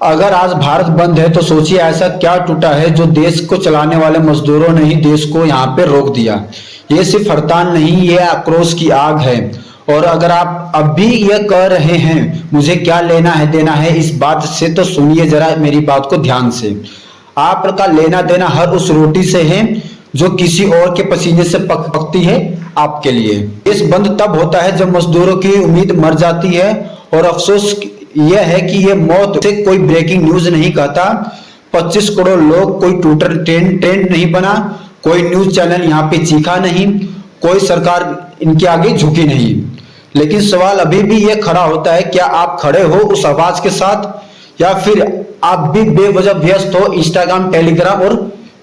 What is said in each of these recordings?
अगर आज भारत बंद है तो सोचिए ऐसा क्या टूटा है जो देश को चलाने वाले मजदूरों ने ही देश को यहाँ पे रोक दिया। ये सिर्फ हड़ताल नहीं, ये आक्रोश की आग है। और अगर आप अब भी ये कह रहे हैं मुझे क्या लेना है देना है इस बात से, तो सुनिए जरा मेरी बात को ध्यान से। आपका लेना देना हर उस रोटी से है जो किसी और के पसीने से पकती है आपके लिए। देश बंद तब होता है जब मजदूरों की उम्मीद मर जाती है। और अफसोस यह है कि यह मौत से कोई ब्रेकिंग न्यूज नहीं कहता। 25 करोड़ लोग, कोई ट्विटर ट्रेंड नहीं बना, कोई न्यूज चैनल यहाँ पे चीखा नहीं, कोई सरकार इनके आगे झुकी नहीं। लेकिन सवाल अभी भी यह खड़ा होता है, क्या आप खड़े हो उस आवाज के साथ, या फिर आप भी बेवजह व्यस्त हो इंस्टाग्राम, टेलीग्राम और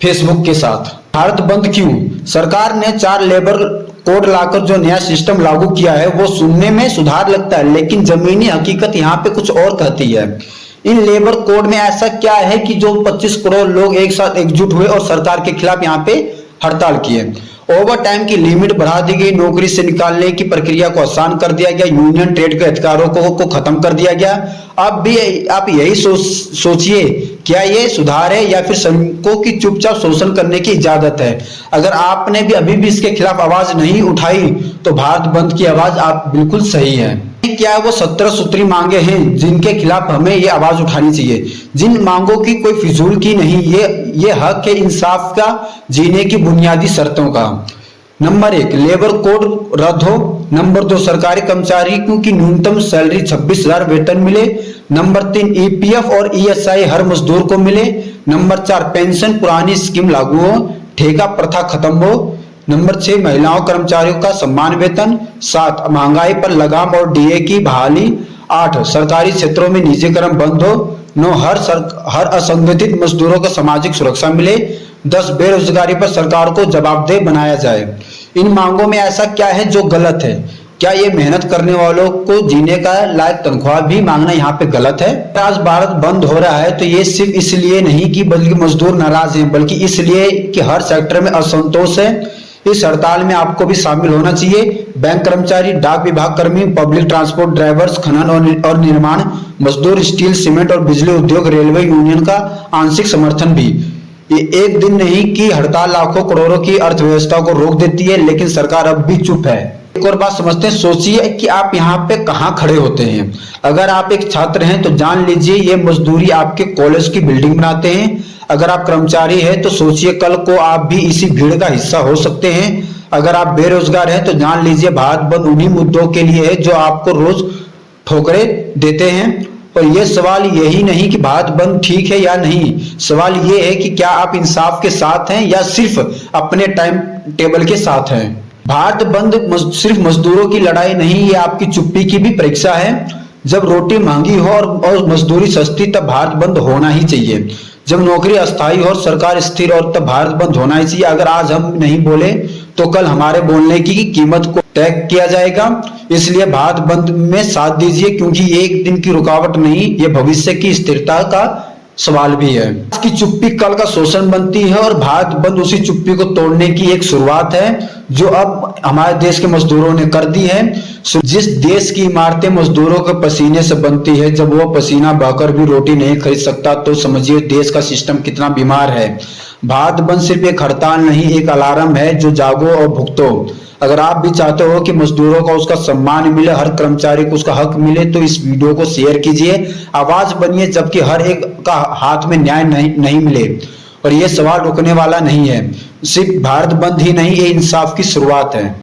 फेसबुक के साथ। भारत बंद क्यों? सरकार ने 4 लेबर कोड लाकर जो नया सिस्टम लागू किया है वो सुनने में सुधार लगता है, लेकिन जमीनी हकीकत यहाँ पे कुछ और कहती है। इन लेबर कोड में ऐसा क्या है कि जो 25 करोड़ लोग एक साथ एकजुट हुए और सरकार के खिलाफ यहाँ पे हड़ताल किए। ओवर टाइम की लिमिट बढ़ा दी गई, नौकरी से निकालने की प्रक्रिया को आसान कर दिया गया, यूनियन ट्रेड के अधिकारों को खत्म कर दिया गया। अब भी आप यही सोचिए, क्या ये सुधार है या फिर श्रमिकों की चुपचाप शोषण करने की इजाजत है? अगर आपने भी अभी भी इसके खिलाफ आवाज नहीं उठाई तो भारत बंद की आवाज आप बिल्कुल सही है। क्या वो 17 सूत्री मांगे हैं जिनके खिलाफ हमें ये आवाज उठानी चाहिए, जिन मांगों की कोई फिजूल की नहीं, ये हक है इंसाफ का, जीने की बुनियादी शर्तों का। नंबर 1, लेबर कोड रद्द हो। नंबर 2, सरकारी कर्मचारियों की न्यूनतम सैलरी 26,000 वेतन मिले। नंबर 3, ईपीएफ और ईएसआई हर मजदूर को मिले। नंबर 4, पेंशन पुरानी स्कीम लागू हो, ठेका प्रथा खत्म हो। नंबर 6, महिलाओं कर्मचारियों का सम्मान वेतन। 7, महंगाई पर लगाम और डीए की बहाली। 8, सरकारी क्षेत्रों में निजीकरण बंद हो। 9, हर असंगठित मजदूरों को सामाजिक सुरक्षा मिले। 10, बेरोजगारी पर सरकार को जवाबदेह बनाया जाए। इन मांगों में ऐसा क्या है जो गलत है? क्या ये मेहनत करने वालों को जीने का लायक तनख्वाह भी मांगना यहाँ पे गलत है? आज भारत बंद हो रहा है तो ये सिर्फ इसलिए नहीं कि बल्कि मजदूर नाराज हैं, बल्कि इसलिए कि हर सेक्टर में असंतोष है। इस हड़ताल में आपको भी शामिल होना चाहिए। बैंक कर्मचारी, डाक विभाग कर्मी, पब्लिक ट्रांसपोर्ट ड्राइवर्स, खनन और निर्माण मजदूर, स्टील, सीमेंट और बिजली उद्योग, रेलवे यूनियन का आंशिक समर्थन भी। ये एक दिन नहीं कि हड़ताल लाखों करोड़ों की अर्थव्यवस्था को रोक देती है, लेकिन सरकार अब भी चुप है। एक और बात समझते हैं, सोचिए कि आप यहाँ पे कहाँ खड़े होते हैं। अगर आप एक छात्र हैं तो जान लीजिए ये मजदूरी आपके कॉलेज की बिल्डिंग बनाते हैं। अगर आप कर्मचारी हैं तो सोचिए कल को आप भी इसी भीड़ का हिस्सा हो सकते हैं। अगर आप बेरोजगार हैं तो जान लीजिए भारत बंद उन्हीं मुद्दों के लिए है जो आपको रोज ठोकरें देते हैं। और ये सवाल यही नहीं कि भारत बंद ठीक है या नहीं, सवाल ये है कि क्या आप इंसाफ के साथ हैं या सिर्फ अपने टाइम टेबल के साथ हैं। भारत बंद सिर्फ मजदूरों की लड़ाई नहीं, ये आपकी चुप्पी की भी परीक्षा है। जब रोटी महंगी हो और मजदूरी सस्ती तब भारत बंद होना ही चाहिए। जब नौकरी अस्थायी हो और सरकार स्थिर और तब भारत बंद होना ही चाहिए। अगर आज हम नहीं बोले तो कल हमारे बोलने की कीमत को तय किया जाएगा। इसलिए भारत बंद में साथ दीजिए, क्योंकि ये एक दिन की रुकावट नहीं, ये भविष्य की स्थिरता का सवाल भी है। आज की चुप्पी कल का शोषण बनती है और भारत बंद उसी चुप्पी को तोड़ने की एक शुरुआत है जो अब हमारे देश के मजदूरों ने कर दी है। जिस देश की इमारतें मजदूरों के पसीने से बनती है, जब वो पसीना बहाकर भी रोटी नहीं खरीद सकता तो समझिए देश का सिस्टम कितना बीमार है। भारत बंद सिर्फ एक हड़ताल नहीं, एक अलार्म है जो जागो और भुगतो। अगर आप भी चाहते हो कि मजदूरों का उसका सम्मान मिले, हर कर्मचारी को उसका हक मिले, तो इस वीडियो को शेयर कीजिए, आवाज बनिए, जबकि हर एक का हाथ में न्याय नहीं मिले। और ये सवाल रुकने वाला नहीं है। सिर्फ भारत बंद ही नहीं, ये इंसाफ की शुरुआत है।